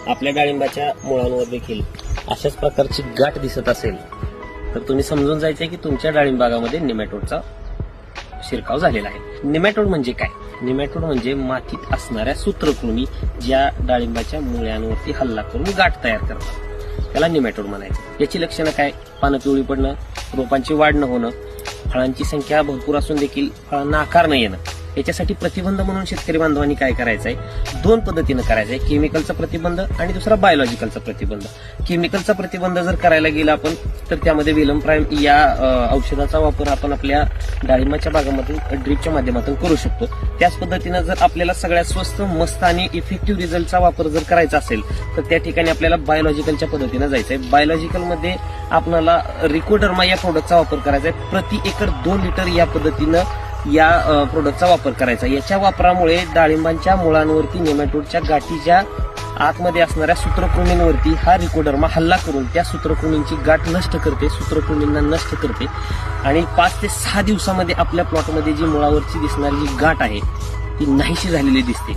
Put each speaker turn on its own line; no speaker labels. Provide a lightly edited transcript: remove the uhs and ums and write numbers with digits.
आपल्या डाळिंबाच्या मुळांवर देखील अशाच प्रकारची गाठ दिसत असेल तर तुम्ही समजून जायचंय की तुमच्या डाळिंब बागामध्ये निमॅटोडचा शिरकाव झालेला आहे। निमॅटोड म्हणजे काय? निमॅटोड म्हणजे मातीत असणाऱ्या सूत्रकृमी ज्या डाळिंबाच्या मुळ्यांवरती हल्ला करून गाठ तयार करतात, त्याला निमॅटोड म्हणायचं। याची लक्षणं काय? पानं पिवळी पडणं, रोपांची वाढ न होणं, फळांची संख्या भरपूर असून देखील फळांना आकार न येणं। याच्यासाठी प्रतिबंध म्हणून शेतकरी बांधवांनी काय करायचं आहे, दोन पद्धतीनं करायचं आहे, केमिकलचा प्रतिबंध आणि दुसरा बायोलॉजिकलचा प्रतिबंध। केमिकलचा प्रतिबंध जर करायला गेला आपण तर त्यामध्ये वेलम प्राईम या औषधाचा वापर आपण आपल्या डाळिंबाच्या बागामधून ड्रीपच्या माध्यमातून करू शकतो। त्याच पद्धतीनं जर आपल्याला सगळ्यात स्वस्त मस्त आणि इफेक्टिव्ह रिझल्टचा वापर जर करायचा असेल तर त्या ठिकाणी आपल्याला बायोलॉजिकलच्या पद्धतीनं जायचं आहे। बायोलॉजिकलमध्ये आपल्याला रिकोडर्मा या प्रोडक्टचा वापर करायचा आहे। प्रति एकर 2 लिटर या पद्धतीनं या प्रोडक्टचा वापर करायचा। याच्या वापरामुळे डाळिंबांच्या मुळांवरती नेमॅटोडच्या गाठीच्या आतमध्ये असणाऱ्या सूत्रकृमींवरती हा रिकोडर्मा हल्ला करून त्या सूत्रकृमींची गाठ नष्ट करते, सूत्रकृमींना नष्ट करते आणि 5 ते 6 दिवसामध्ये आपल्या प्लॉटमध्ये जी मुळावरची दिसणारी जी गाठ आहे ती नाहीशी झालेली दिसते।